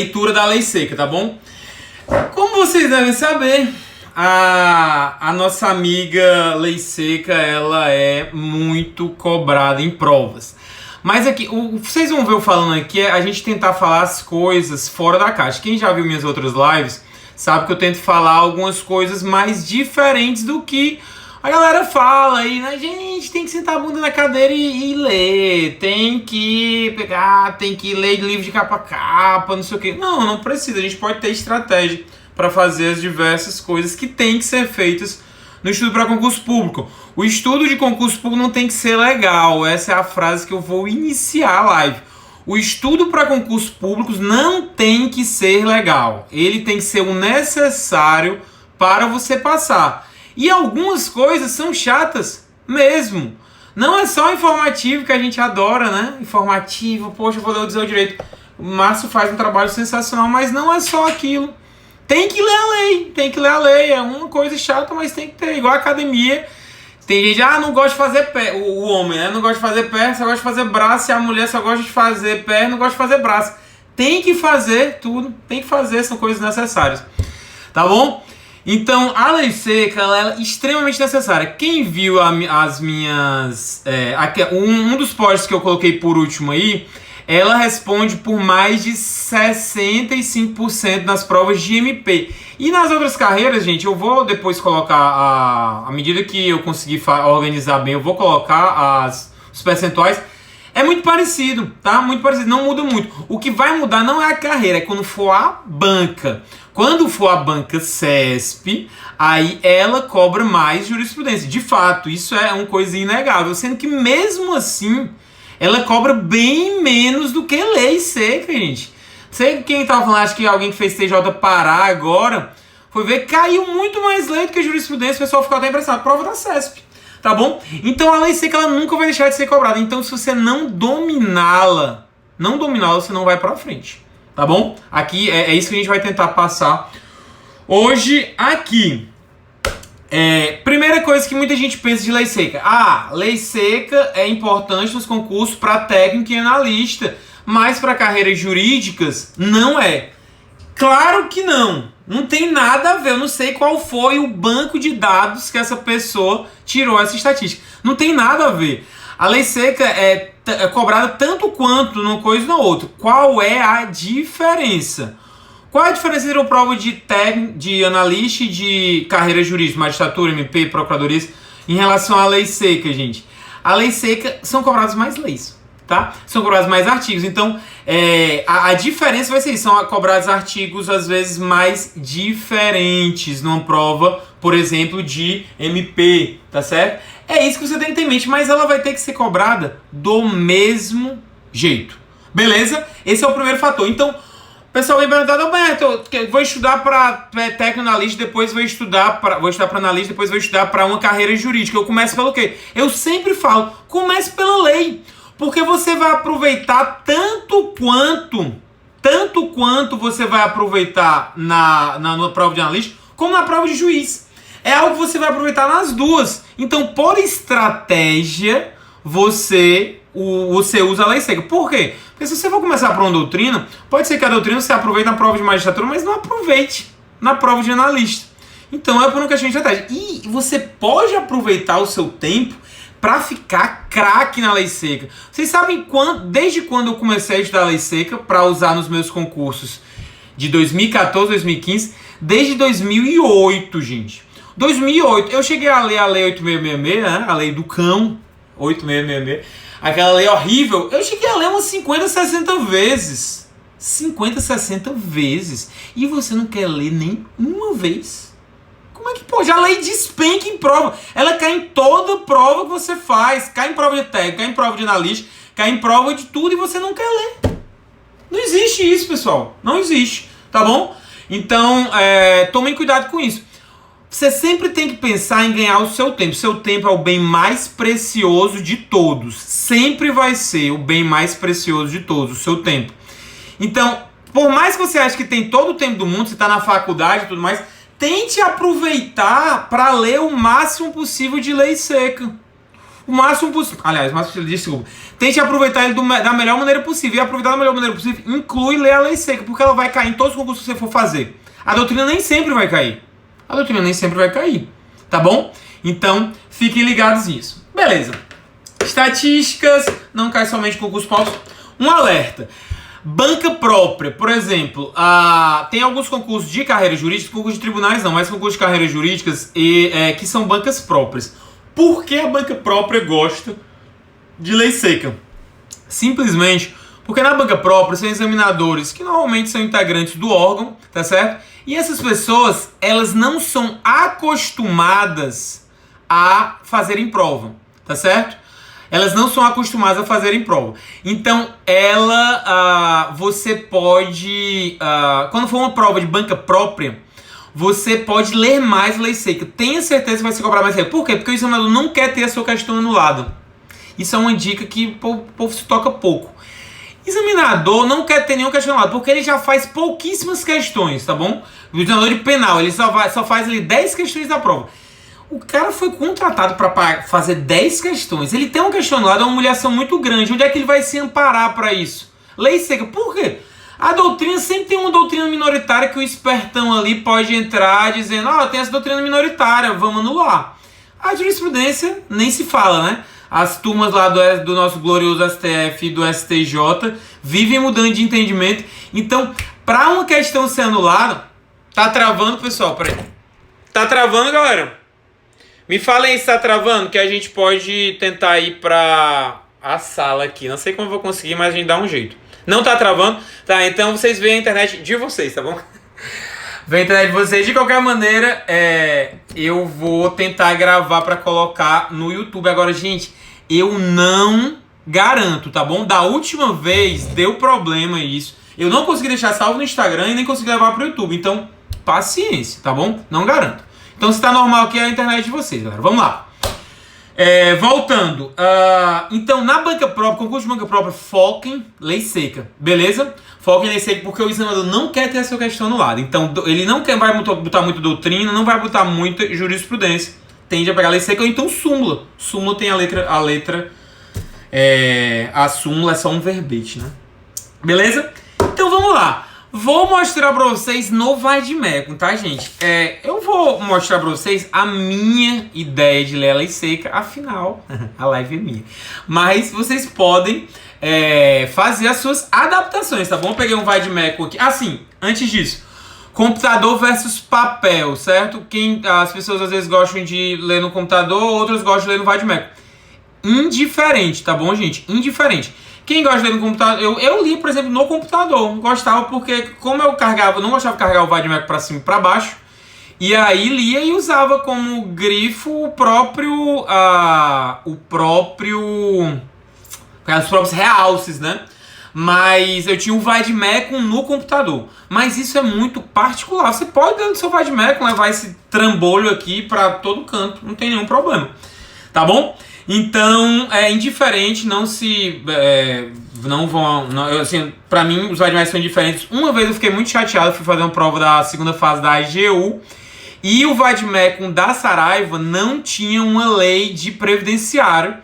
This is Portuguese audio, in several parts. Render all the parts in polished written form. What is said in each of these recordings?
Leitura da lei seca, tá bom? Como vocês devem saber, a nossa amiga lei seca, ela é muito cobrada em provas. Mas aqui, vocês vão ver eu falando aqui, a gente tentar falar as coisas fora da caixa. Quem já viu minhas outras lives sabe que eu tento falar algumas coisas mais diferentes do que a galera fala aí, né? Gente, tem que sentar a bunda na cadeira e ler. Tem que pegar, tem que ler livro de capa a capa, não sei o quê. Não precisa. A gente pode ter estratégia para fazer as diversas coisas que tem que ser feitas no estudo para concurso público. O estudo de concurso público não tem que ser legal. Essa é a frase que eu vou iniciar a live. O estudo para concursos públicos não tem que ser legal. Ele tem que ser o necessário para você passar. E algumas coisas são chatas mesmo. Não é só informativo que a gente adora, né? Informativo, poxa, eu vou ler o dizer o direito. O Márcio faz um trabalho sensacional, mas não é só aquilo. Tem que ler a lei, tem que ler a lei. É uma coisa chata, mas tem que ter. Igual a academia. Tem gente, não gosta de fazer pé. O homem, né? Não gosta de fazer pé, só gosta de fazer braço. E a mulher só gosta de fazer pé, não gosta de fazer braço. Tem que fazer tudo, tem que fazer, são coisas necessárias. Tá bom? Então, a lei seca, ela é extremamente necessária. Quem viu as minhas... um dos posts que eu coloquei por último aí, ela responde por mais de 65% nas provas de MP. E nas outras carreiras, gente, eu vou depois colocar, à medida que eu conseguir organizar bem, eu vou colocar os percentuais. É muito parecido, tá? Muito parecido, não muda muito. O que vai mudar não é a carreira, é quando for a banca. Quando for a banca CESP, aí ela cobra mais jurisprudência. De fato, isso é uma coisa inegável. Sendo que mesmo assim, ela cobra bem menos do que lei seca, gente. Sei quem tava falando, acho que alguém que fez TJ parar agora, foi ver que caiu muito mais lei do que jurisprudência. O pessoal ficou até impressionado. Prova da CESP. Tá bom? Então a lei seca ela nunca vai deixar de ser cobrada. Então se você não dominá-la, você não vai pra frente. Tá bom? Aqui é isso que a gente vai tentar passar hoje aqui. Primeira coisa que muita gente pensa de lei seca. Lei seca é importante nos concursos para técnico e analista, mas para carreiras jurídicas não é. Claro que não. Não tem nada a ver. Eu não sei qual foi o banco de dados que essa pessoa tirou essa estatística. Não tem nada a ver. A lei seca é cobrada tanto quanto numa coisa e na outra. Qual é a diferença? Qual é a diferença entre uma prova de técnico, de analista e de carreira jurídica, magistratura, MP, procuradoria, em relação à lei seca, gente? A lei seca são cobradas mais leis. Tá? São cobrados mais artigos. Então, a diferença vai ser isso. São cobrados artigos, às vezes, mais diferentes numa prova, por exemplo, de MP, tá certo? É isso que você tem que ter em mente, mas ela vai ter que ser cobrada do mesmo jeito. Beleza? Esse é o primeiro fator. Então, o pessoal vem perguntando, Alberto, eu vou estudar para técnico analista, depois vou estudar para analista, depois vou estudar para uma carreira jurídica. Eu começo pelo quê? Eu sempre falo, comece pela lei. Porque você vai aproveitar tanto quanto você vai aproveitar na prova de analista, como na prova de juiz. É algo que você vai aproveitar nas duas. Então, por estratégia, você usa a lei seca. Por quê? Porque se você for começar por uma doutrina, pode ser que a doutrina você aproveite na prova de magistratura, mas não aproveite na prova de analista. Então, é por uma questão de estratégia. E você pode aproveitar o seu tempo para ficar craque na lei seca. Vocês sabem desde quando eu comecei a estudar a lei seca para usar nos meus concursos de 2014, 2015, desde 2008, gente. 2008, eu cheguei a ler a lei 8666, né? A lei do cão, 8666, aquela lei horrível, eu cheguei a ler umas 50, 60 vezes. 50, 60 vezes. E você não quer ler nem uma vez? Como é que pode? A lei despenca em prova. Ela cai em toda prova que você faz. Cai em prova de técnico, cai em prova de analista, cai em prova de tudo e você não quer ler. Não existe isso, pessoal. Não existe. Tá bom? Então, tomem cuidado com isso. Você sempre tem que pensar em ganhar o seu tempo. Seu tempo é o bem mais precioso de todos. Sempre vai ser o bem mais precioso de todos, o seu tempo. Então, por mais que você ache que tem todo o tempo do mundo, você está na faculdade e tudo mais, tente aproveitar para ler o máximo possível de lei seca. o máximo possível. Aliás, o máximo possível, desculpa. Tente aproveitar ele da melhor maneira possível. E aproveitar da melhor maneira possível inclui ler a lei seca, porque ela vai cair em todos os concursos que você for fazer. A doutrina nem sempre vai cair. A doutrina nem sempre vai cair. Tá bom? Então, fiquem ligados nisso. Beleza. Estatísticas, não cai somente em concurso público. Um alerta. Banca própria, por exemplo, tem alguns concursos de carreiras jurídicas, concursos de tribunais não, mas concursos de carreiras jurídicas que são bancas próprias. Por que a banca própria gosta de lei seca? Simplesmente porque na banca própria são examinadores que normalmente são integrantes do órgão, tá certo? E essas pessoas, elas não são acostumadas a fazerem prova, tá certo? Elas não são acostumadas a fazerem prova. Então, você pode... quando for uma prova de banca própria, você pode ler mais lei seca. Tenha certeza que vai se cobrar mais seca. Por quê? Porque o examinador não quer ter a sua questão anulada. Isso é uma dica que o povo se toca pouco. Examinador não quer ter nenhum questão anulado, porque ele já faz pouquíssimas questões, tá bom? O examinador de penal, ele só faz ali 10 questões da prova. O cara foi contratado para fazer 10 questões. Ele tem uma questão anulada, é uma humilhação muito grande. Onde é que ele vai se amparar para isso? Lei seca. Por quê? A doutrina sempre tem uma doutrina minoritária que o espertão ali pode entrar dizendo: tem essa doutrina minoritária, vamos anular. A jurisprudência nem se fala, né? As turmas lá do nosso glorioso STF e do STJ vivem mudando de entendimento. Então, para uma questão ser anulada, tá travando, pessoal? Peraí. Tá travando, galera? Me falem se tá travando, que a gente pode tentar ir pra a sala aqui. Não sei como eu vou conseguir, mas a gente dá um jeito. Não tá travando? Tá, então vocês veem a internet de vocês, tá bom? Vem a internet de vocês. De qualquer maneira, eu vou tentar gravar pra colocar no YouTube. Agora, gente, eu não garanto, tá bom? Da última vez deu problema isso. Eu não consegui deixar salvo no Instagram e nem consegui levar pro YouTube. Então, paciência, tá bom? Não garanto. Então, se tá normal aqui, é a internet de vocês, galera. Vamos lá. Voltando. Então, na banca própria, concurso de banca própria, foquem lei seca. Beleza? Foquem lei seca porque o examinador não quer ter a sua questão anulada. Então, ele não vai botar muito doutrina, não vai botar muita jurisprudência. Tende a pegar lei seca ou então súmula. Súmula tem a letra... A súmula é só um verbete, né? Beleza? Então, vamos lá. Vou mostrar pra vocês no Vademecum, tá, gente? Eu vou mostrar pra vocês a minha ideia de ler a lei seca. Afinal, a live é minha. Mas vocês podem fazer as suas adaptações, tá bom? Eu peguei um Vademecum aqui. Assim, antes disso, computador versus papel, certo? As pessoas às vezes gostam de ler no computador, outras gostam de ler no Vademecum. Indiferente, tá bom, gente? Indiferente. Quem gosta de ler no computador... Eu li, por exemplo, no computador. Gostava porque, como eu não gostava de carregar o Vademecum pra cima e pra baixo, e aí lia e usava como grifo os próprios realces, né? Mas eu tinha o Vademecum no computador. Mas isso é muito particular. Você pode, dentro do seu Vademecum, levar esse trambolho aqui pra todo canto. Não tem nenhum problema. Tá bom? Então, indiferente, assim, pra mim, os Vademecums são indiferentes. Uma vez eu fiquei muito chateado, fui fazer uma prova da segunda fase da AGU, e o Vademecum da Saraiva não tinha uma lei de previdenciário,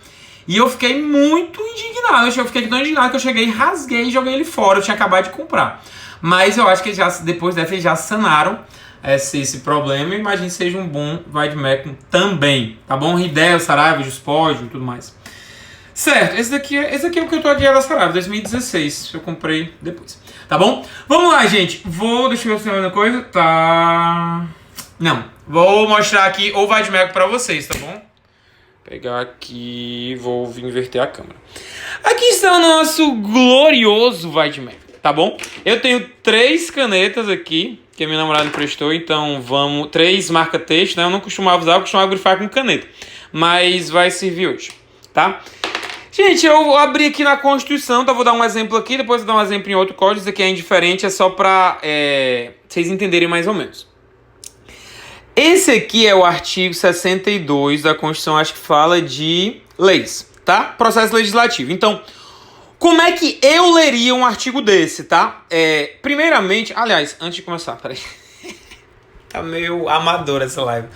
e eu fiquei muito indignado. Eu fiquei tão indignado que eu cheguei, rasguei e joguei ele fora. Eu tinha acabado de comprar. Mas eu acho que depois dessa eles já sanaram esse problema. E imagino que seja um bom Vademecum também, tá bom? Ridel, Saraiva, Juspod e tudo mais. Certo, esse aqui é o que eu tô aqui da Saraiva, 2016. Eu comprei depois, tá bom? Vamos lá, gente. Deixa eu ver se tem alguma coisa. Tá... Não, vou mostrar aqui o Vademecum pra vocês, tá bom? Pegar aqui, vou inverter a câmera. Aqui está o nosso glorioso Vademecum, tá bom? Eu tenho 3 canetas aqui, que a minha namorada me prestou, então 3 marca-texto, né? Eu não costumava usar, eu costumava grifar com caneta, mas vai servir hoje, tá? Gente, eu abri aqui na Constituição, então vou dar um exemplo aqui, depois vou dar um exemplo em outro código. Isso aqui é indiferente, é só pra vocês entenderem mais ou menos. Esse aqui é o artigo 62 da Constituição, acho que fala de leis, tá? Processo legislativo. Então, como é que eu leria um artigo desse, tá? Primeiramente, aliás, antes de começar, peraí. Tá meio amador essa live.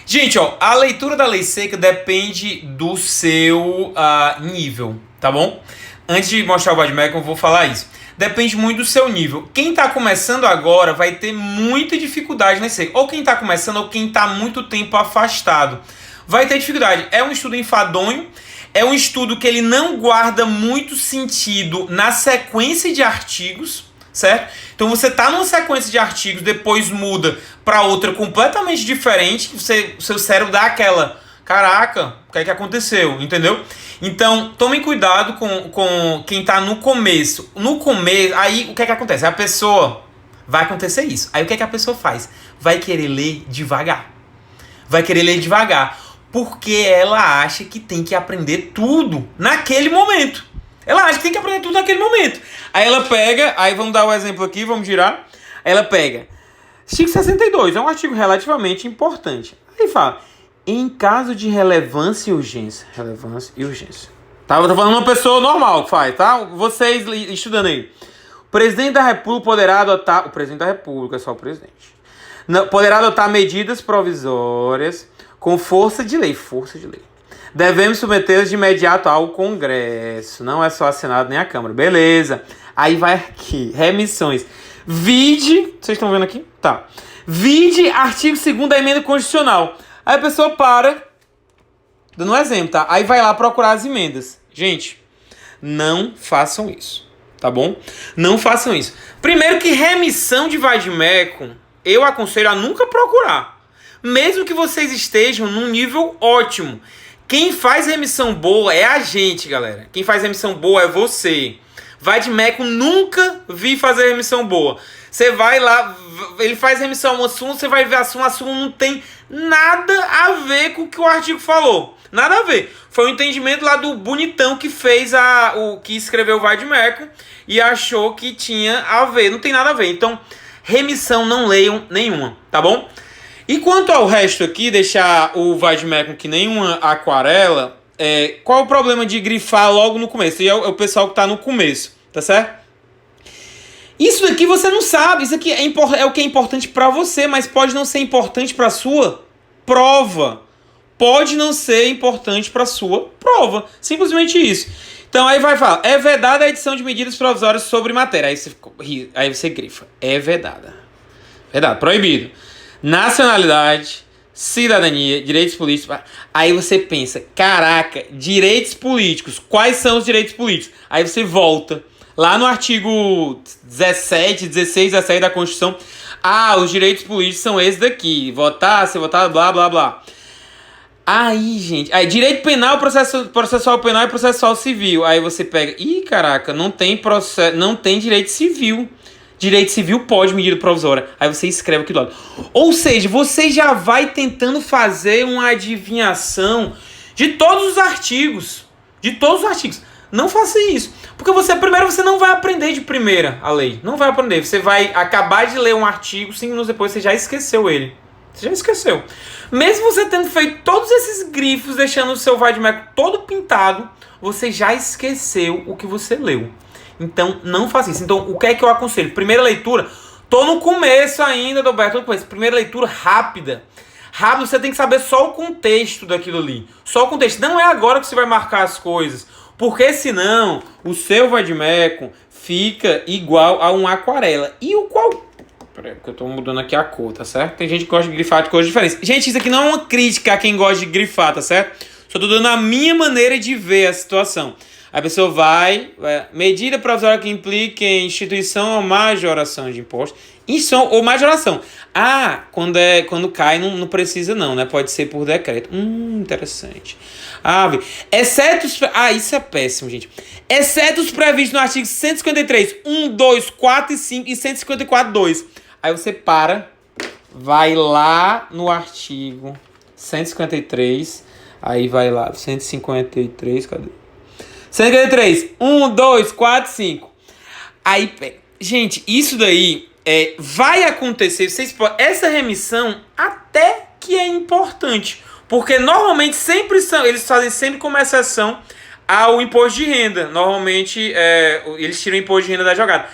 Gente, ó, a leitura da lei seca depende do seu nível, tá bom? Antes de mostrar o vade-mecum, eu vou falar isso. Depende muito do seu nível. Quem tá começando agora vai ter muita dificuldade nesse seca. Ou quem tá começando ou quem tá muito tempo afastado. Vai ter dificuldade. É um estudo enfadonho, é um estudo que ele não guarda muito sentido na sequência de artigos, certo? Então você tá numa sequência de artigos, depois muda para outra completamente diferente, o seu cérebro dá aquela, caraca, o que é que aconteceu, entendeu? Então, tomem cuidado com quem tá no começo. No começo, aí o que é que acontece? A pessoa, vai acontecer isso. Aí o que é que a pessoa faz? Vai querer ler devagar. Vai querer ler devagar. Porque ela acha que tem que aprender tudo naquele momento. Ela acha que tem que aprender tudo naquele momento. Aí ela pega, aí vamos dar o exemplo aqui, vamos girar. Aí ela pega, artigo 62, é um artigo relativamente importante. Aí fala, em caso de relevância e urgência. Relevância e urgência. Tá, eu tô falando uma pessoa normal que faz, tá? Vocês estudando aí. O presidente da República poderá adotar... O presidente da República, é só o presidente. Não, poderá adotar medidas provisórias com força de lei. Força de lei. Devemos submetê-las de imediato ao Congresso. Não é só a Senado nem a Câmara. Beleza. Aí vai aqui. Remissões. Vide... Vocês estão vendo aqui? Tá. Vide artigo 2º da emenda constitucional. Aí a pessoa para... Dando um exemplo, tá? Aí vai lá procurar as emendas. Gente, não façam isso. Tá bom? Não façam isso. Primeiro que remissão de vade-mecum, eu aconselho a nunca procurar. Mesmo que vocês estejam num nível ótimo. Quem faz remissão boa é a gente, galera. Quem faz remissão boa é você. Vade-mecum nunca vi fazer remissão boa. Você vai lá, ele faz remissão a um assunto, você vai ver assunto não tem nada a ver com o que o artigo falou. Nada a ver. Foi um entendimento lá do bonitão que fez o que escreveu o vade-mecum e achou que tinha a ver. Não tem nada a ver. Então, remissão não leiam nenhuma, tá bom? E quanto ao resto aqui, deixar o vade-mecum que nenhuma aquarela, qual o problema de grifar logo no começo? E é o pessoal que tá no começo, tá certo? Isso daqui você não sabe, isso aqui é o que é importante para você, mas pode não ser importante para sua prova. Pode não ser importante para sua prova, simplesmente isso. Então aí vai falar, é vedada a edição de medidas provisórias sobre matéria. Aí você grifa, é vedada. Vedado, proibido. Nacionalidade, cidadania, direitos políticos. Aí você pensa, caraca, direitos políticos, quais são os direitos políticos? Aí você volta lá no artigo 17, 16, 17 da Constituição. Os direitos políticos são esses daqui. Votar, ser votado, blá, blá, blá. Aí, gente, direito penal, processual penal e processual civil. Aí você pega, caraca, não tem direito civil. Direito civil pode, medida provisória. Aí você escreve aqui do lado. Ou seja, você já vai tentando fazer uma adivinhação de todos os artigos. De todos os artigos. Não faça isso. Porque primeiro você não vai aprender de primeira a lei. Não vai aprender. Você vai acabar de ler um artigo, 5 minutos depois você já esqueceu ele. Você já esqueceu. Mesmo você tendo feito todos esses grifos, deixando o seu vade-mecum todo pintado, você já esqueceu o que você leu. Então, não faça isso. Então, o que é que eu aconselho? Primeira leitura, tô no começo ainda, Roberto, tô no começo. Primeira leitura rápida. Rápido, você tem que saber só o contexto daquilo ali. Só o contexto. Não é agora que você vai marcar as coisas. Porque senão, o seu vade-mecum fica igual a um aquarela. E o qual... Peraí, porque eu tô mudando aqui a cor, tá certo? Tem gente que gosta de grifar de cores diferentes. Gente, isso aqui não é uma crítica a quem gosta de grifar, tá certo? Só tô dando a minha maneira de ver a situação. A pessoa vai medida provisória que implique em instituição ou majoração de impostos. Instituição ou majoração. Quando cai, não precisa não, né? Pode ser por decreto. Interessante. Exceto os... isso é péssimo, gente. Exceto os previstos no artigo 153, 1, 2, 4 e 5 e 154, 2. Aí você vai lá no artigo 153, aí vai lá, 153, cadê? 153, 1, 2, 4, 5. Aí, gente, isso daí vai acontecer. Essa remissão até que é importante. Porque normalmente eles fazem sempre como exceção ao imposto de renda. Normalmente eles tiram o imposto de renda da jogada.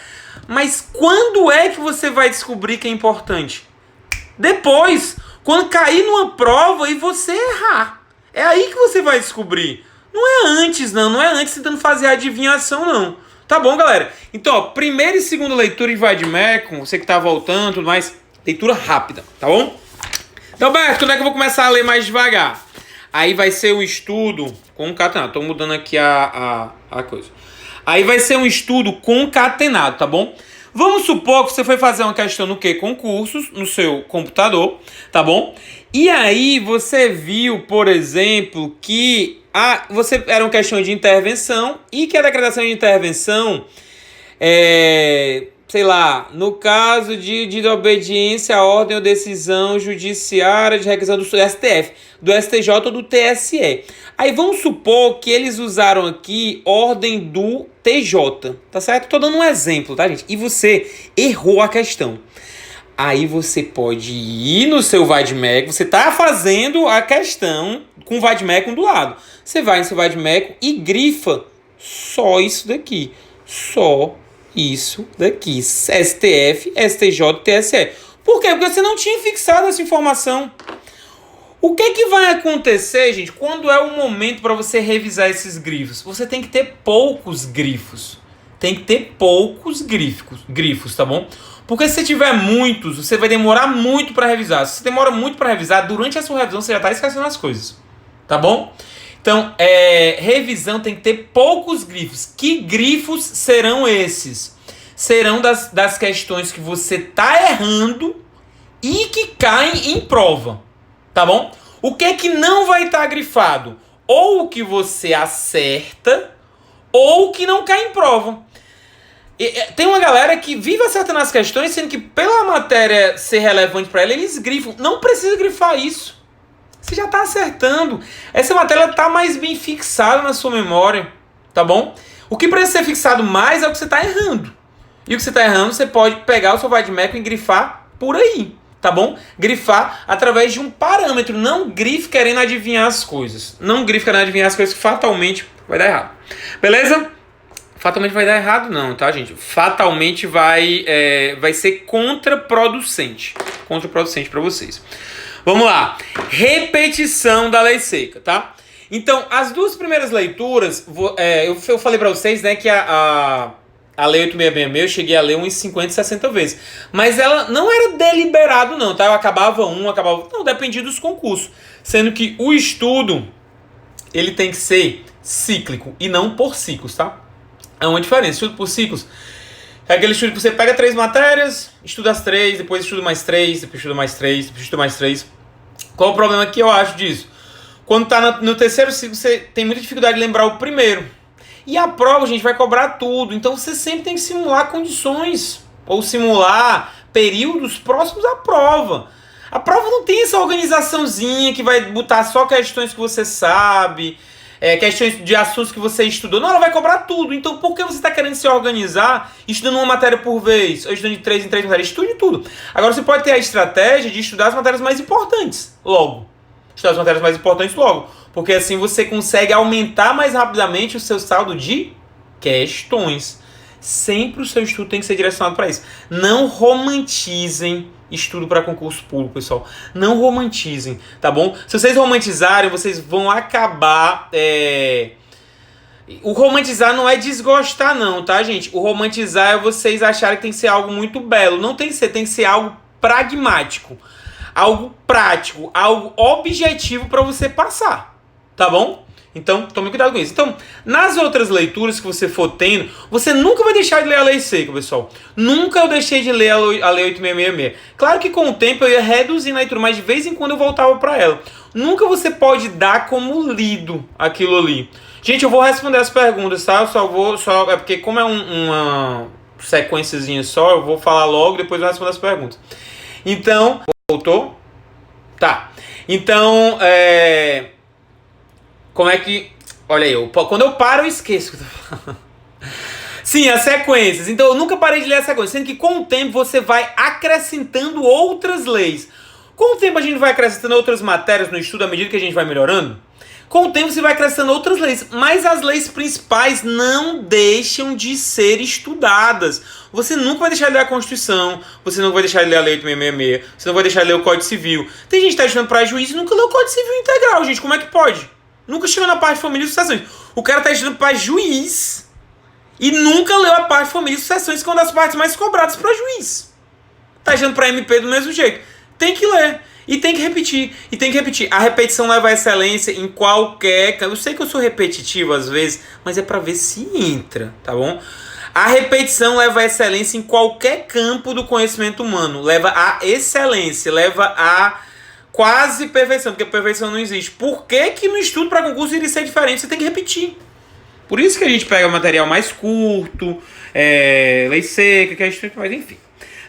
Mas quando é que você vai descobrir que é importante? Depois. Quando cair numa prova e você errar. É aí que você vai descobrir. Não é antes, não. Não é antes tentando fazer a adivinhação, não. Tá bom, galera? Então, ó, primeira e segunda leitura em vademecum, você que tá voltando, tudo mais, leitura rápida, tá bom? Então, Beto, quando é que eu vou começar a ler mais devagar? Aí vai ser um estudo concatenado. Tô mudando aqui a coisa. Aí vai ser um estudo concatenado, tá bom? Vamos supor que você foi fazer uma questão no quê? Concursos, no seu computador, tá bom? E aí você viu, por exemplo, que você era uma questão de intervenção e que a decretação de intervenção, sei lá, no caso de desobediência à ordem ou decisão judiciária de requisição do STF, do STJ ou do TSE. Aí vamos supor que eles usaram aqui ordem do TJ, tá certo? Tô dando um exemplo, tá, gente? E você errou a questão. Aí você pode ir no seu vademecum, você tá fazendo a questão com o vademecum do lado. Você vai no seu vademecum e grifa só isso daqui. Só isso daqui. STF, STJ, TSE. Por quê? Porque você não tinha fixado essa informação. O que vai acontecer, gente, quando é o momento para você revisar esses grifos? Você tem que ter poucos grifos. Tem que ter poucos grifos, tá bom? Porque se você tiver muitos, você vai demorar muito para revisar. Se você demora muito para revisar, durante a sua revisão você já está esquecendo as coisas. Tá bom? Então, revisão tem que ter poucos grifos. Que grifos serão esses? Serão das questões que você tá errando e que caem em prova. Tá bom? O que não vai estar grifado? Ou o que você acerta, ou o que não cai em prova. Tem uma galera que vive acertando as questões, sendo que pela matéria ser relevante para ela, eles grifam. Não precisa grifar isso. Você já está acertando. Essa matéria está mais bem fixada na sua memória. Tá bom? O que precisa ser fixado mais é o que você está errando. E o que você está errando, você pode pegar o seu vademecum e grifar por aí. Tá bom? Grifar através de um parâmetro. Não grife querendo adivinhar as coisas. Não grife querendo adivinhar as coisas que fatalmente vai dar errado. Beleza? Fatalmente vai dar errado não, tá, gente? Fatalmente vai ser contraproducente. Contraproducente para vocês. Vamos lá. Repetição da lei seca, tá? Então, as duas primeiras leituras, eu falei para vocês, né, que a Lei 8.666 eu cheguei a ler uns 50, 60 vezes. Mas ela não era deliberado não, tá? Eu acabava não, dependia dos concursos. Sendo que o estudo, ele tem que ser cíclico e não por ciclos, tá? É uma diferença. Estudo por ciclos é aquele estudo que você pega 3 matérias, estuda as 3, depois estuda mais 3, depois estuda mais 3, depois estuda mais 3. Qual o problema que eu acho disso? Quando tá no terceiro ciclo, você tem muita dificuldade de lembrar o primeiro. E a prova, gente, vai cobrar tudo. Então você sempre tem que simular condições. Ou simular períodos próximos à prova. A prova não tem essa organizaçãozinha que vai botar só questões que você sabe, questões de assuntos que você estudou. Não, ela vai cobrar tudo. Então por que você está querendo se organizar estudando uma matéria por vez? Ou estudando de 3 em 3 matérias? Estude tudo. Agora você pode ter a estratégia de estudar as matérias mais importantes logo. Estudar as matérias mais importantes logo. Porque assim você consegue aumentar mais rapidamente o seu saldo de questões. Sempre o seu estudo tem que ser direcionado para isso. Não romantizem estudo para concurso público, pessoal. Não romantizem, tá bom? Se vocês romantizarem, vocês vão acabar... O romantizar não é desgostar não, tá, gente? O romantizar é vocês acharem que tem que ser algo muito belo. Não tem que ser, tem que ser algo pragmático. Algo prático, algo objetivo para você passar. Tá bom? Então, tome cuidado com isso. Então, nas outras leituras que você for tendo, você nunca vai deixar de ler a lei seca, pessoal. Nunca eu deixei de ler a lei 8666. Claro que com o tempo eu ia reduzindo a leitura, mas de vez em quando eu voltava para ela. Nunca você pode dar como lido aquilo ali. Gente, eu vou responder as perguntas, tá? É porque como é uma sequenciazinha só, eu vou falar logo, depois eu respondo as perguntas. Então, voltou? Tá. Então, como é que... Olha aí, quando eu paro eu esqueço o que eu tô falando. Sim, as sequências. Então eu nunca parei de ler as sequências. Sendo que com o tempo você vai acrescentando outras leis. Com o tempo a gente vai acrescentando outras matérias no estudo à medida que a gente vai melhorando. Com o tempo você vai acrescentando outras leis, mas as leis principais não deixam de ser estudadas. Você nunca vai deixar de ler a Constituição, você nunca vai deixar de ler a Lei 8.666, você não vai deixar de ler o Código Civil. Tem gente que está estudando para juiz e nunca leu o Código Civil integral, gente. Como é que pode? Nunca chegou na parte de família e sucessões. O cara está estudando para juiz e nunca leu a parte de família e sucessões, que é uma das partes mais cobradas para juiz. Está estudando para MP do mesmo jeito. Tem que ler. E tem que repetir, e tem que repetir. A repetição leva à excelência em qualquer... Eu sei que eu sou repetitivo às vezes, mas é pra ver se entra, tá bom? A repetição leva à excelência em qualquer campo do conhecimento humano. Leva à excelência, leva à quase perfeição, porque perfeição não existe. Por que que no estudo para concurso iria ser diferente? Você tem que repetir. Por isso que a gente pega material mais curto, lei seca, que é estudo, mas enfim.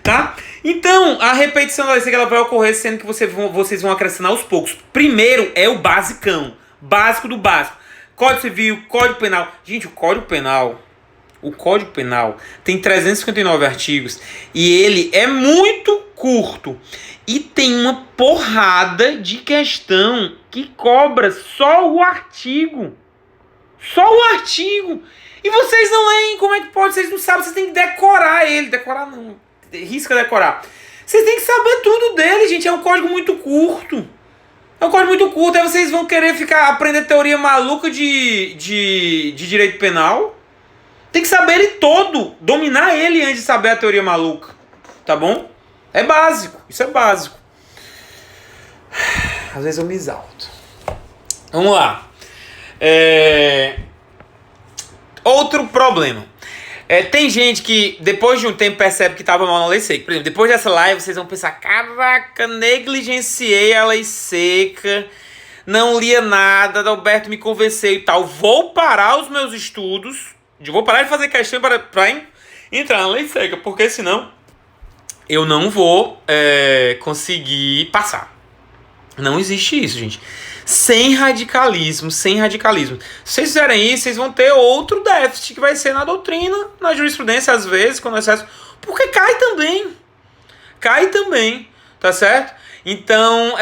Tá? Então, a repetição da lei seca ela vai ocorrer sendo que vocês vão acrescentar aos poucos. Primeiro é o basicão. Básico do básico. Código Civil, Código Penal. Gente, o Código Penal tem 359 artigos e ele é muito curto. E tem uma porrada de questão que cobra só o artigo. Só o artigo. E vocês não leem. Como é que pode? Vocês não sabem. Vocês têm que decorar ele. Decorar não. Risca decorar. Vocês têm que saber tudo dele, gente. É um código muito curto. É um código muito curto. Aí vocês vão querer aprender teoria maluca de direito penal. Tem que saber ele todo. Dominar ele antes de saber a teoria maluca. Tá bom? É básico. Isso é básico. Às vezes eu me exalto. Vamos lá. Outro problema. Tem gente que depois de um tempo percebe que estava mal na lei seca. Por exemplo, depois dessa live vocês vão pensar: caraca, negligenciei a lei seca, não lia nada, Adalberto me convenceu e tal. Vou parar os meus estudos, vou parar de fazer questão para entrar na lei seca, porque senão eu não vou conseguir passar. Não existe isso, gente. Sem radicalismo. Se vocês fizerem isso, vocês vão ter outro déficit que vai ser na doutrina, na jurisprudência, às vezes, quando é excesso. Porque cai também, tá certo? Então,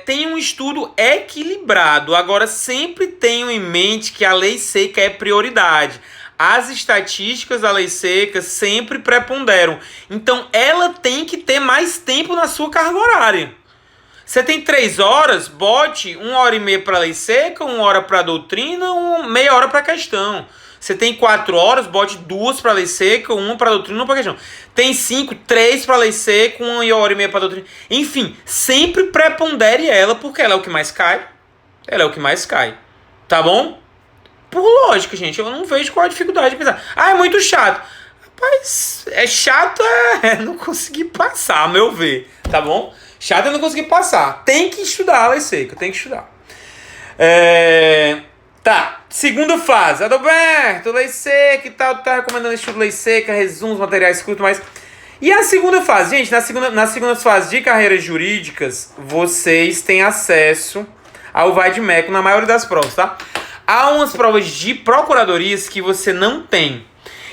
tem um estudo equilibrado. Agora, sempre tenham em mente que a lei seca é prioridade. As estatísticas da lei seca sempre preponderam. Então, ela tem que ter mais tempo na sua carga horária. Você tem 3 horas, bote 1h30 para a lei seca, 1 hora para a doutrina, meia hora para a questão. Você tem 4 horas, bote 2 para a lei seca, 1 para a doutrina, 1 para a questão. Tem 5, 3 para a lei seca, 1h30 para a doutrina. Enfim, sempre prepondere ela, porque ela é o que mais cai. Tá bom? Por lógica, gente, eu não vejo qual a dificuldade de pensar. É muito chato. Rapaz, chato não conseguir passar, a meu ver, tá bom? Chato é não conseguir passar. Tem que estudar a lei seca, tem que estudar. Tá, segunda fase. Adalberto, lei seca e tal, tá recomendando estudo lei seca, resumos, materiais curtos, mas... E a segunda fase? Gente, na segunda fase de carreiras jurídicas, vocês têm acesso ao vai-de-meco na maioria das provas, tá? Há umas provas de procuradorias que você não tem.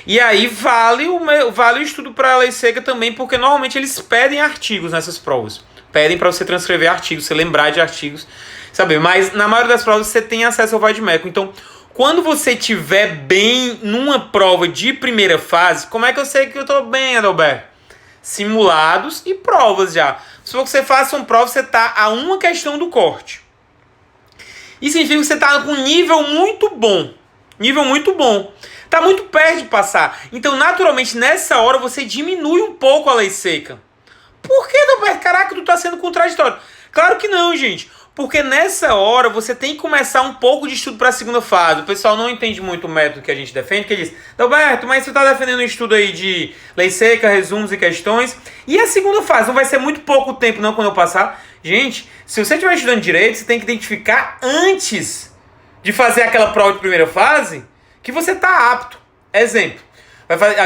E aí vale o estudo para a lei seca também, porque normalmente eles pedem artigos nessas provas. Pedem para você transcrever artigos, você lembrar de artigos, saber. Mas na maioria das provas você tem acesso ao vai-de-meco. Então, quando você estiver bem numa prova de primeira fase, como é que eu sei que eu estou bem, Adalberto? Simulados e provas já. Se você faça uma prova, você está a uma questão do corte. Isso significa que você está com um nível muito bom. Está muito perto de passar. Então, naturalmente, nessa hora, você diminui um pouco a lei seca. Por que, Adalberto? Caraca, tu tá sendo contraditório. Claro que não, gente. Porque nessa hora você tem que começar um pouco de estudo para a segunda fase. O pessoal não entende muito o método que a gente defende, que diz: Adalberto, mas você tá defendendo um estudo aí de lei seca, resumos e questões. E a segunda fase? Não vai ser muito pouco tempo não quando eu passar? Gente, se você estiver estudando direito, você tem que identificar antes de fazer aquela prova de primeira fase que você tá apto. Exemplo.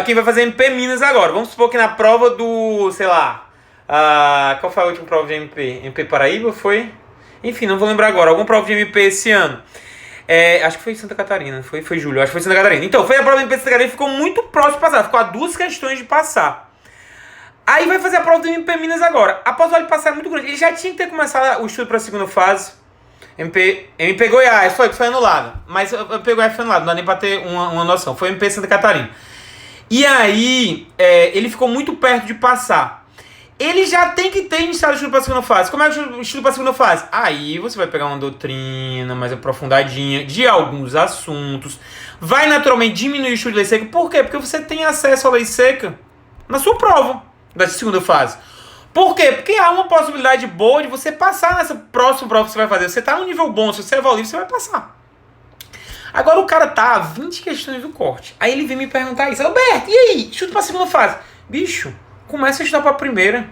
Quem vai fazer MP Minas agora? Vamos supor que na prova do, sei lá... qual foi a última prova de MP? MP Paraíba foi? Enfim, não vou lembrar agora. Alguma prova de MP esse ano. Acho que foi Santa Catarina. Foi julho. Acho que foi Santa Catarina. Então, foi a prova de MP de Santa Catarina. Ficou muito próximo de passar. Ficou a 2 questões de passar. Aí vai fazer a prova do MP Minas agora. A possibilidade de passar é muito grande. Ele já tinha que ter começado o estudo para a segunda fase. MP Goiás, foi anulado. Mas o MP Goiás foi anulado, não dá nem pra ter uma noção. Foi MP Santa Catarina. E aí, ele ficou muito perto de passar. Ele já tem que ter iniciado o estudo para a segunda fase. Como é que o estudo para a segunda fase? Aí você vai pegar uma doutrina mais aprofundadinha de alguns assuntos. Vai naturalmente diminuir o estudo de lei seca. Por quê? Porque você tem acesso à lei seca na sua prova da segunda fase. Por quê? Porque há uma possibilidade boa de você passar nessa próxima prova que você vai fazer. Você está num nível bom, se você evoluir, você vai passar. Agora o cara tá a 20 questões do corte. Aí ele vem me perguntar isso. Alberto, e aí? Estudo para a segunda fase. Bicho, começa a estudar para a primeira.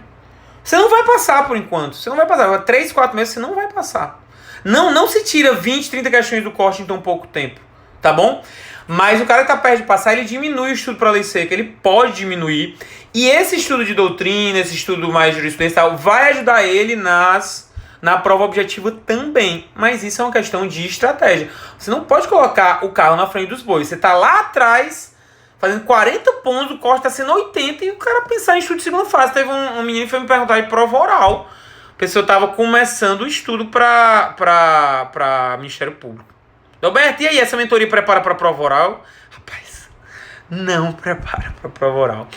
Você não vai passar por enquanto. Você não vai passar. 3, 4 meses você não vai passar. Não se tira 20, 30 questões do corte em tão pouco tempo. Tá bom? Mas o cara que tá perto de passar, ele diminui o estudo para a lei seca. Ele pode diminuir. E esse estudo de doutrina, esse estudo mais jurisprudencial, vai ajudar ele na prova objetiva também. Mas isso é uma questão de estratégia. Você não pode colocar o carro na frente dos bois. Você tá lá atrás fazendo 40 pontos, o corte tá sendo 80 e o cara pensar em estudo de segunda fase. Teve um menino que foi me perguntar de prova oral. A pessoa tava começando o estudo para Ministério Público. Alberto, e aí, essa mentoria prepara para prova oral? Rapaz, não prepara para prova oral.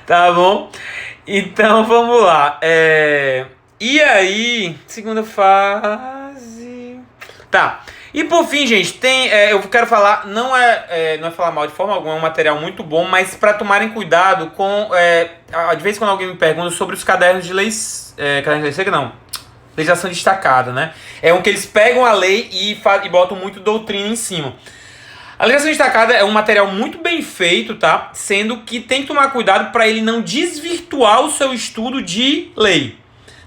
Tá bom? Então, vamos lá. E aí, segunda fase... Tá. E por fim, gente, eu quero falar, não é falar mal de forma alguma, é um material muito bom, mas para tomarem cuidado com, de vez em quando alguém me pergunta sobre os cadernos de leis, cadernos de lei seca, não, legislação destacada, né? É um que eles pegam a lei e botam muito doutrina em cima. A legislação destacada é um material muito bem feito, tá? Sendo que tem que tomar cuidado para ele não desvirtuar o seu estudo de lei,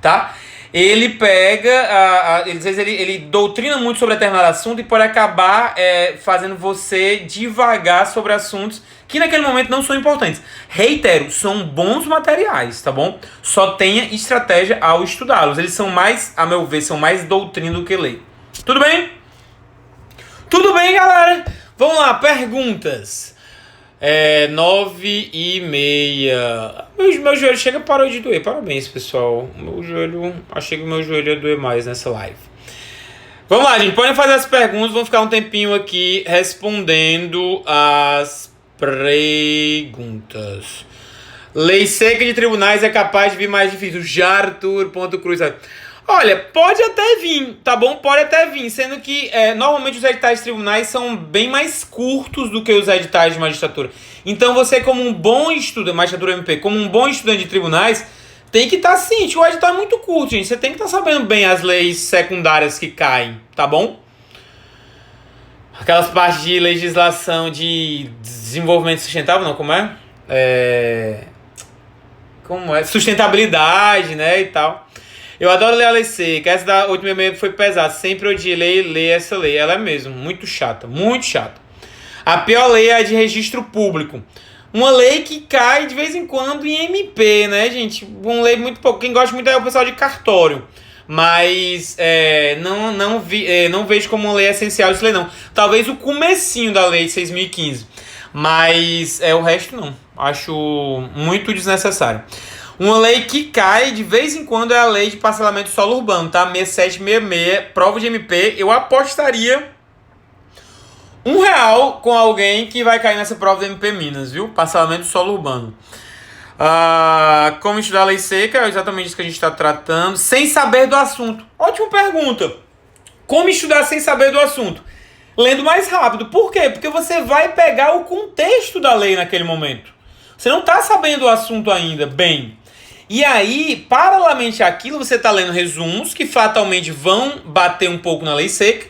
tá? Ele pega, ele doutrina muito sobre determinado assunto e pode acabar fazendo você divagar sobre assuntos que naquele momento não são importantes. Reitero, são bons materiais, tá bom? Só tenha estratégia ao estudá-los. Eles são mais, a meu ver, são mais doutrina do que lei. Tudo bem? Tudo bem, galera? Vamos lá, perguntas. 9h30. Meu joelho chega, parou de doer. Parabéns, pessoal. Achei que o meu joelho ia doer mais nessa live. Vamos lá, gente. Podem fazer as perguntas. Vamos ficar um tempinho aqui respondendo as perguntas. Lei seca de tribunais é capaz de vir mais difícil. Jartur.cruz. Olha, pode até vir, tá bom? Pode até vir, sendo que normalmente os editais de tribunais são bem mais curtos do que os editais de magistratura. Então você, como um bom estudante, magistratura MP, como um bom estudante de tribunais, tem que estar ciente. O edital é muito curto, gente. Você tem que estar sabendo bem as leis secundárias que caem, tá bom? Aquelas partes de legislação de desenvolvimento sustentável, não, como é? Como é? Sustentabilidade, né, e tal. Eu adoro ler a lei seca. Essa da 866 foi pesada. Sempre odiei ler essa lei. Ela é mesmo muito chata. Muito chata. A pior lei é a de registro público. Uma lei que cai de vez em quando em MP, né, gente? Uma lei muito pouco. Quem gosta muito é o pessoal de cartório. Mas não vejo como uma lei essencial de lei, não. Talvez o comecinho da lei de 6.015. Mas o resto não. Acho muito desnecessário. Uma lei que cai de vez em quando é a lei de parcelamento de solo urbano, tá? 6766, prova de MP. Eu apostaria R$1 com alguém que vai cair nessa prova do MP Minas, viu? Parcelamento de solo urbano. Como estudar a lei seca, é exatamente isso que a gente está tratando. Sem saber do assunto. Ótima pergunta. Como estudar sem saber do assunto? Lendo mais rápido. Por quê? Porque você vai pegar o contexto da lei naquele momento. Você não está sabendo o assunto ainda bem. E aí, paralelamente àquilo, você está lendo resumos que fatalmente vão bater um pouco na lei seca.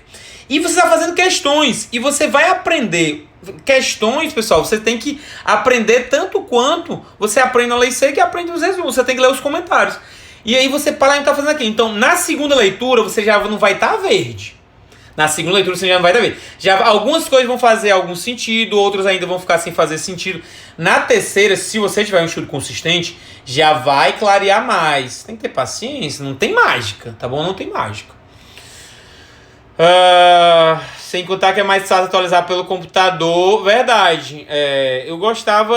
E você está fazendo questões. E você vai aprender. Questões, pessoal, você tem que aprender tanto quanto você aprende na lei seca e aprende nos resumos. Você tem que ler os comentários. E aí você paralelamente está fazendo aquilo. Então, na segunda leitura, você já não vai estar verde. Na segunda leitura você já não vai estar verde. Algumas coisas vão fazer algum sentido, outras ainda vão ficar sem fazer sentido. Na terceira, se você tiver um estudo consistente, já vai clarear mais. Tem que ter paciência, não tem mágica, tá bom? Não tem mágica. Sem contar que é mais fácil atualizar pelo computador. Verdade. Eu gostava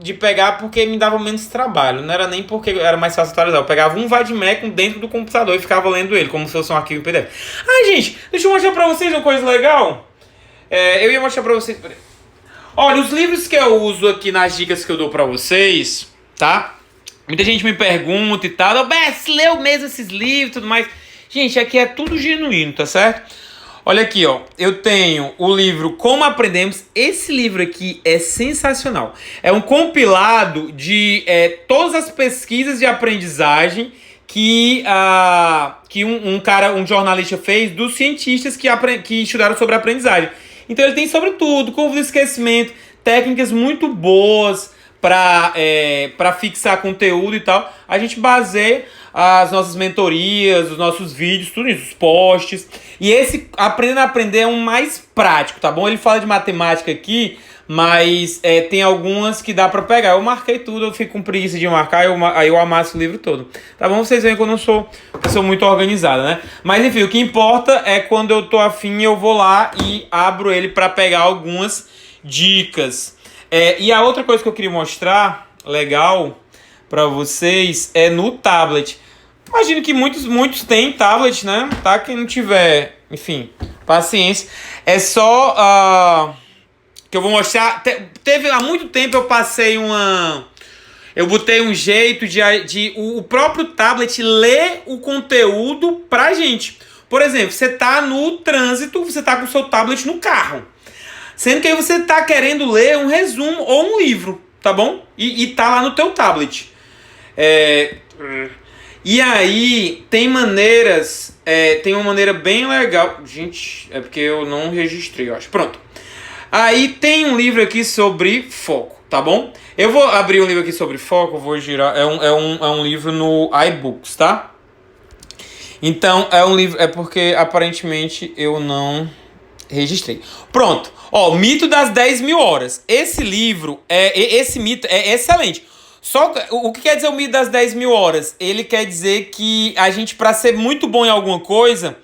de pegar porque me dava menos trabalho. Não era nem porque era mais fácil atualizar. Eu pegava um Vadmecum dentro do computador e ficava lendo ele, como se fosse um arquivo em PDF. Ah, gente, deixa eu mostrar pra vocês uma coisa legal. Eu ia mostrar pra vocês... Olha, os livros que eu uso aqui nas dicas que eu dou pra vocês, tá? Muita gente me pergunta e tal. Bess, leu mesmo esses livros e tudo mais. Gente, aqui é tudo genuíno, tá certo? Olha aqui, ó. Eu tenho o livro Como Aprendemos. Esse livro aqui é sensacional. É um compilado de todas as pesquisas de aprendizagem que um jornalista fez dos cientistas que estudaram sobre aprendizagem. Então ele tem sobre tudo, curva de esquecimento, técnicas muito boas para fixar conteúdo e tal. A gente baseia as nossas mentorias, os nossos vídeos, tudo isso, os posts. E esse Aprendendo a Aprender é um mais prático, tá bom? Ele fala de matemática aqui, mas tem algumas que dá pra pegar. Eu marquei tudo, eu fico com preguiça de marcar, aí eu amasso o livro todo. Tá bom? Vocês veem que eu não sou pessoa muito organizada, né? Mas enfim, o que importa é quando eu tô afim, eu vou lá e abro ele pra pegar algumas dicas. E a outra coisa que eu queria mostrar, legal, pra vocês, é no tablet. Imagino que muitos têm tablet, né? Tá? Quem não tiver, enfim, paciência. É só que eu vou mostrar. Há muito tempo eu passei eu botei um jeito de o próprio tablet ler o conteúdo pra gente. Por exemplo, você tá no trânsito, você tá com o seu tablet no carro. Sendo que aí você tá querendo ler um resumo ou um livro, tá bom? E tá lá no teu tablet. E aí, tem maneiras... tem uma maneira bem legal... Gente, é porque eu não registrei, eu acho. Pronto. Aí tem um livro aqui sobre foco, tá bom? Eu vou abrir um livro aqui sobre foco, vou girar... É um livro no iBooks, tá? Então, é um livro... É porque, aparentemente, eu não registrei. Pronto. Ó, Mito das 10.000 Horas. Esse livro, esse mito é excelente. Só o que quer dizer o mito das 10.000 horas? Ele quer dizer que a gente, para ser muito bom em alguma coisa,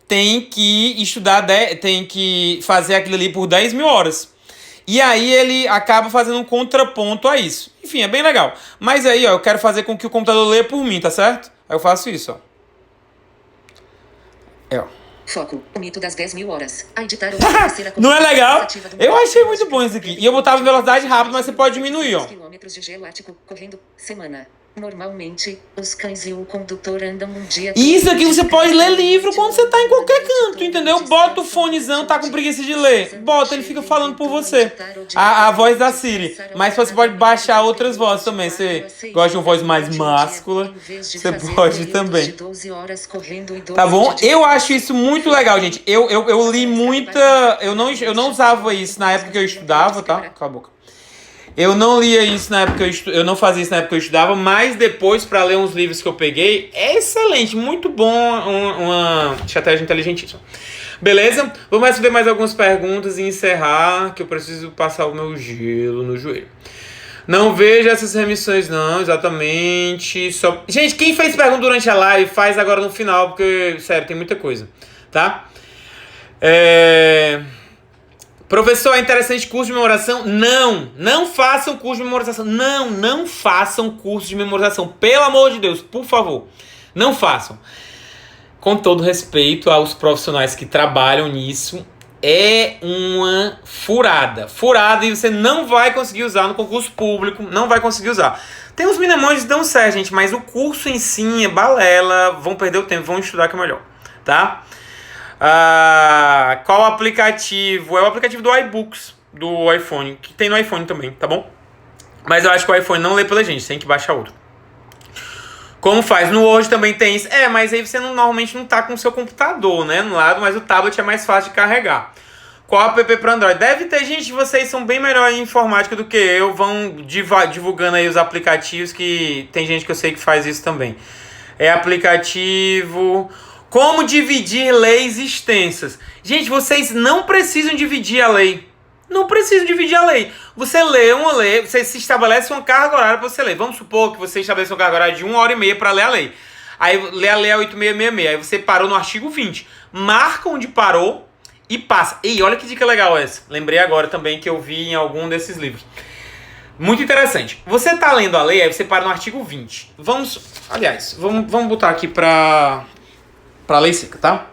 tem que estudar, tem que fazer aquilo ali por 10.000 horas. E aí ele acaba fazendo um contraponto a isso. Enfim, é bem legal. Mas aí, ó, eu quero fazer com que o computador leia por mim, tá certo? Aí eu faço isso, ó. Ó. Foco, o mito das 10.000 horas. A editar não é legal? Eu achei muito bom isso aqui. E eu botava em velocidade rápida, mas você pode diminuir, ó. Quilômetros de gelo ártico correndo semana. Normalmente, os cães e o condutor andam um dia... E isso aqui você pode ler livro quando você tá em qualquer canto, entendeu? Bota o fonezão, tá com preguiça de ler. Bota, ele fica falando por você. A voz da Siri. Mas você pode baixar outras vozes também. Você gosta de uma voz mais máscula, você pode também. Tá bom? Eu acho isso muito legal, gente. Eu li muita... Eu não usava isso na época que eu estudava, tá? Cala a boca. Eu não lia isso na época eu não fazia isso na época que eu estudava, mas depois, para ler uns livros que eu peguei, é excelente, muito bom, uma estratégia inteligentíssima. Beleza? Vamos ver mais algumas perguntas e encerrar, que eu preciso passar o meu gelo no joelho. Não vejo essas remissões não, exatamente. Gente, quem fez pergunta durante a live, faz agora no final, porque, sério, tem muita coisa, tá? Professor, é interessante curso de memorização? Não façam curso de memorização. Não façam curso de memorização. Pelo amor de Deus, por favor. Não façam. Com todo respeito aos profissionais que trabalham nisso, é uma furada. Furada e você não vai conseguir usar no concurso público. Não vai conseguir usar. Tem uns mnemônios que dão certo, gente, mas o curso em si é balela. Vão perder o tempo, vão estudar que é melhor. Tá? Qual aplicativo? É o aplicativo do iBooks, do iPhone, que tem no iPhone também, tá bom? Mas eu acho que o iPhone não lê pela gente, tem que baixar outro. Como faz? No Word também tem isso. Mas aí você normalmente não tá com o seu computador, né, no lado, mas o tablet é mais fácil de carregar. Qual app para Android? Deve ter gente, vocês são bem melhor em informática do que eu, vão divulgando aí os aplicativos, que tem gente que eu sei que faz isso também. Aplicativo... Como dividir leis extensas? Gente, vocês não precisam dividir a lei. Não precisam dividir a lei. Você lê uma lei, você se estabelece uma carga horária para você ler. Vamos supor que você estabelece uma carga horária de 1h30 para ler a lei. Aí lê a lei 8666. Aí você parou no artigo 20. Marca onde parou e passa. E olha que dica legal essa. Lembrei agora também que eu vi em algum desses livros. Muito interessante. Você tá lendo a lei, aí você para no artigo 20. Vamos botar aqui pra lei seca, tá?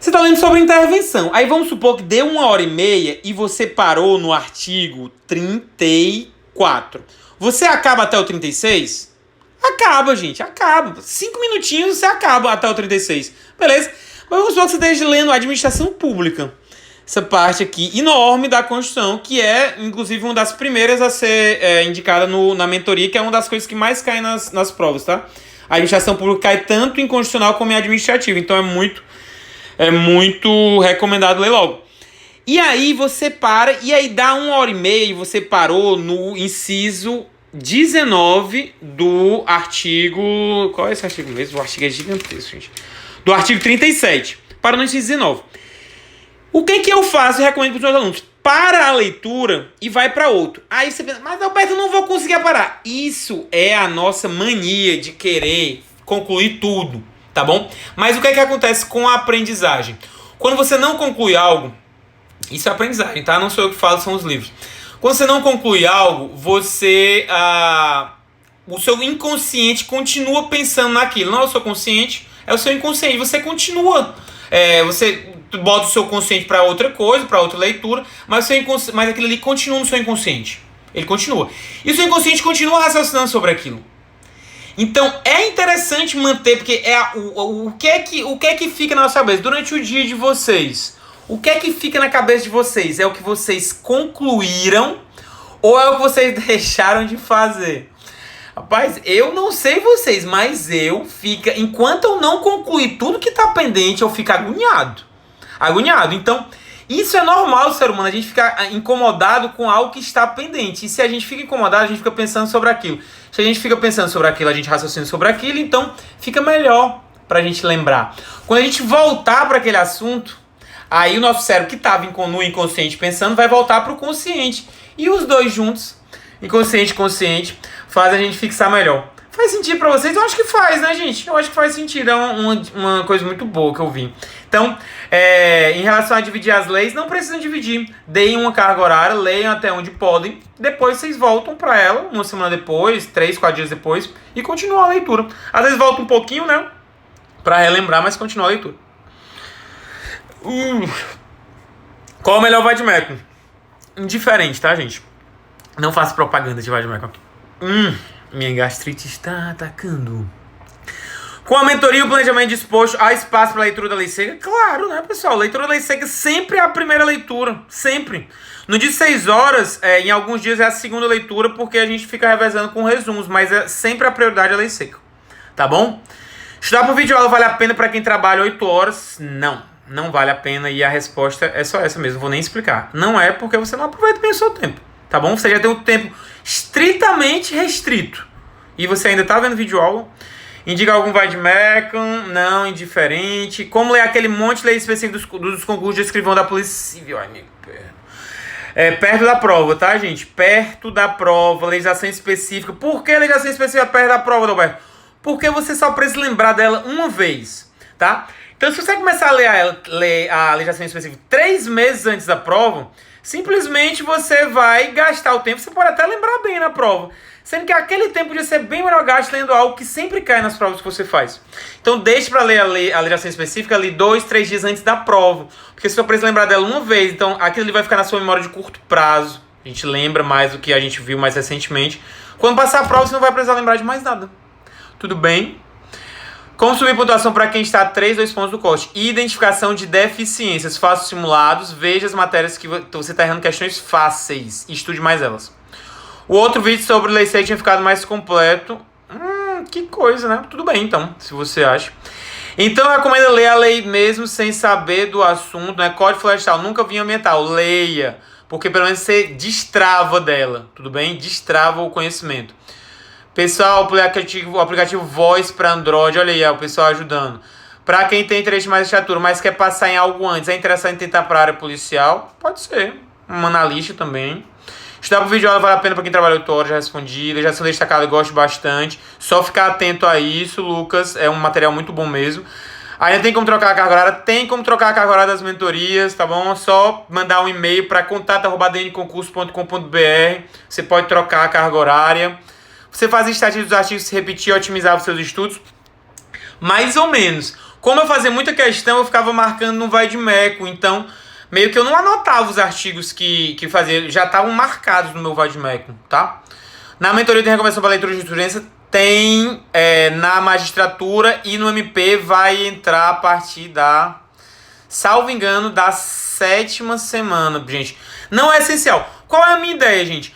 Você tá lendo sobre intervenção. Aí vamos supor que deu 1h30 e você parou no artigo 34. Você acaba até o 36? Acaba, gente. Acaba. 5 minutinhos você acaba até o 36. Beleza? Mas vamos supor que você esteja lendo administração pública. Essa parte aqui enorme da Constituição, que é, inclusive, uma das primeiras a ser indicada na mentoria, que é uma das coisas que mais cai nas provas, tá? A administração pública cai tanto em constitucional como em administrativo. Então é muito recomendado ler logo. E aí você para, e aí dá 1h30 e você parou no inciso 19 do artigo... Qual é esse artigo mesmo? O artigo é gigantesco, gente. Do artigo 37. Para no inciso 19. O que eu faço e recomendo para os meus alunos? Para a leitura e vai para outro. Aí você pensa, mas Alberto, eu não vou conseguir parar. Isso é a nossa mania de querer concluir tudo, tá bom? Mas o que acontece com a aprendizagem? Quando você não conclui algo, isso é aprendizagem, tá? Não sou eu que falo, são os livros. Quando você não conclui algo, o seu inconsciente continua pensando naquilo. Não é o seu consciente, é o seu inconsciente. Você continua. Você bota o seu consciente para outra coisa, para outra leitura, mas aquilo ali continua no seu inconsciente. Ele continua. E o seu inconsciente continua raciocinando sobre aquilo. Então é interessante manter, porque o que é que fica na nossa cabeça durante o dia de vocês? O que é que fica na cabeça de vocês? É o que vocês concluíram ou é o que vocês deixaram de fazer? Rapaz, eu não sei vocês, mas enquanto eu não concluir tudo que tá pendente, eu fico agoniado. Então, isso é normal, ser humano, a gente ficar incomodado com algo que está pendente. E se a gente fica incomodado, a gente fica pensando sobre aquilo. Se a gente fica pensando sobre aquilo, a gente raciocina sobre aquilo, então fica melhor pra gente lembrar. Quando a gente voltar para aquele assunto, aí o nosso cérebro que estava no inconsciente pensando vai voltar pro consciente. E os dois juntos, inconsciente e consciente, faz a gente fixar melhor. Faz sentido pra vocês? Eu acho que faz, né, gente? Eu acho que faz sentido. É uma coisa muito boa que eu vi. Então, em relação a dividir as leis, não precisam dividir. Deem uma carga horária, leiam até onde podem. Depois vocês voltam pra ela, uma semana depois, 3, 4 dias depois, e continuam a leitura. Às vezes volta um pouquinho, né? Pra relembrar, mas continua a leitura. Qual é o melhor vademecum? Indiferente, tá, gente? Não faço propaganda de vademecum aqui. Minha gastrite está atacando. Com a mentoria e o planejamento disposto, há espaço para a leitura da lei seca? Claro, né, pessoal? Leitura da lei seca sempre é a primeira leitura. Sempre. No dia de 6 horas, em alguns dias é a segunda leitura, porque a gente fica revezando com resumos, mas é sempre a prioridade a lei seca. Tá bom? Estudar por videoaula vale a pena para quem trabalha 8 horas? Não vale a pena, e a resposta é só essa mesmo, vou nem explicar. Não é porque você não aproveita bem o seu tempo. Tá bom? Você já tem um tempo estritamente restrito e você ainda tá vendo videoaula. Indica algum vademecum? Não, indiferente. Como ler aquele monte de lei específica dos concursos de escrivão da Polícia Civil? Ai, meu perno. Perto da prova, tá, gente? Perto da prova, legislação específica. Por que legislação específica perto da prova, Roberto? Porque você só precisa lembrar dela uma vez, tá? Então, se você começar a ler a legislação específica 3 meses antes da prova, simplesmente você vai gastar o tempo. Você pode até lembrar bem na prova, sendo que aquele tempo podia ser bem melhor gasto lendo algo que sempre cai nas provas que você faz. Então deixe para ler a legislação específica ali 2, 3 dias antes da prova, porque você só precisa lembrar dela uma vez. Então aquilo ali vai ficar na sua memória de curto prazo. A gente lembra mais do que a gente viu mais recentemente. Quando passar a prova, você não vai precisar lembrar de mais nada. Tudo bem? Como subir pontuação para quem está a 3, 2 pontos do corte? Identificação de deficiências. Faça os simulados, veja as matérias que você está errando, questões fáceis. E estude mais elas. O outro vídeo sobre lei seca tinha ficado mais completo. Que coisa, né? Tudo bem, então, se você acha. Então, eu recomendo ler a lei mesmo sem saber do assunto, né? Código Florestal, nunca vi ambiental. Leia, porque pelo menos você destrava dela, tudo bem? Destrava o conhecimento. Pessoal, o aplicativo Voice para Android, olha aí, o pessoal ajudando. Para quem tem interesse em mais estatura, mas quer passar em algo antes, é interessante tentar para a área policial? Pode ser. Um analista também. Estudar por vídeo vale a pena para quem trabalha 8 horas, já respondi. Legislação destacada, eu gosto bastante. Só ficar atento a isso, Lucas. É um material muito bom mesmo. Ainda tem como trocar a carga horária? Tem como trocar a carga horária das mentorias, tá bom? É só mandar um e-mail para contato@dnconcurso.com.br. Você pode trocar a carga horária. Você faz estatística dos artigos, se repetir, otimizar os seus estudos. Mais ou menos. Como eu fazia muita questão, eu ficava marcando no Vai de Meco. Então, meio que eu não anotava os artigos que fazia. Já estavam marcados no meu Vai de Meco, tá? Na mentoria de recomendação para leitura de jurisprudência, tem na magistratura e no MP vai entrar a partir da, salvo engano, da 7ª semana, gente. Não é essencial. Qual é a minha ideia, gente?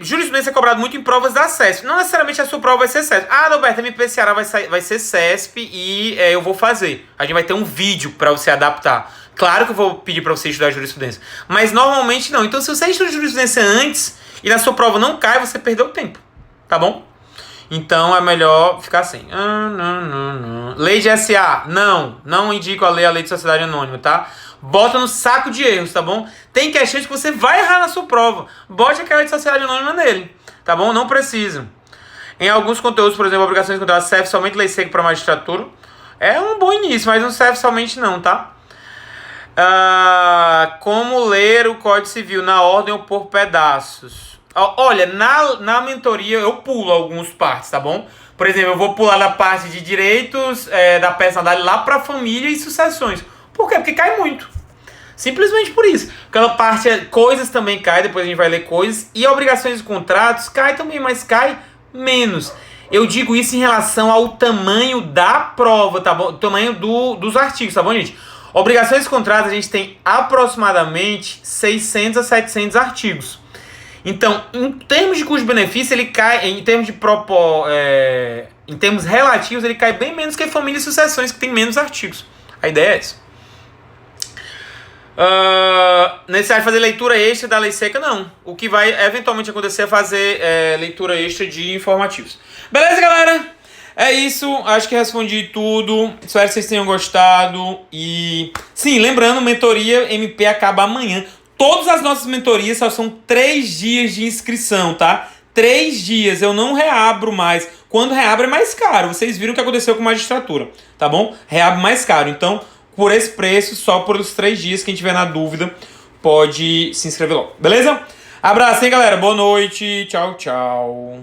Jurisprudência é cobrado muito em provas da CESP. Não necessariamente a sua prova vai ser CESP. Ah, Roberto, MP Ceará vai ser CESP e eu vou fazer. A gente vai ter um vídeo para você adaptar. Claro que eu vou pedir para você estudar jurisprudência, mas normalmente não. Então, se você estuda jurisprudência antes e na sua prova não cai, você perdeu tempo, tá bom? Então é melhor ficar assim. Lei de SA, não indico a lei de sociedade anônima, tá? Bota no saco de erros, tá bom? Tem questões que você vai errar na sua prova. Bote aquela de sociedade anônima nele, tá bom? Não precisa. Em alguns conteúdos, por exemplo, obrigações de contrato serve somente lei seca para magistratura. É um bom início, mas não serve somente não, tá? Como ler o Código Civil na ordem ou por pedaços? Olha, na mentoria eu pulo algumas partes, tá bom? Por exemplo, eu vou pular da parte de direitos da personalidade lá pra família e sucessões. Por quê? Porque cai muito. Simplesmente por isso. Aquela parte, coisas também cai, depois a gente vai ler coisas. E obrigações e contratos cai também, mas cai menos. Eu digo isso em relação ao tamanho da prova, tá bom? O tamanho dos artigos, tá bom, gente? Obrigações e contratos, a gente tem aproximadamente 600 a 700 artigos. Então, em termos de custo-benefício, ele cai, em termos relativos, ele cai bem menos que família e sucessões, que tem menos artigos. A ideia é essa. Necessário fazer leitura extra da lei seca? Não. O que vai eventualmente acontecer é fazer leitura extra de informativos. Beleza, galera? É isso. Acho que respondi tudo. Espero que vocês tenham gostado. E, sim, lembrando, mentoria MP acaba amanhã. Todas as nossas mentorias só são 3 dias de inscrição, tá? 3 dias, eu não reabro mais. Quando reabro é mais caro. Vocês viram o que aconteceu com a magistratura, tá bom? Reabro mais caro. Então, por esse preço, só por os 3 dias, quem tiver na dúvida, pode se inscrever logo. Beleza? Abraço, hein, galera? Boa noite. Tchau, tchau.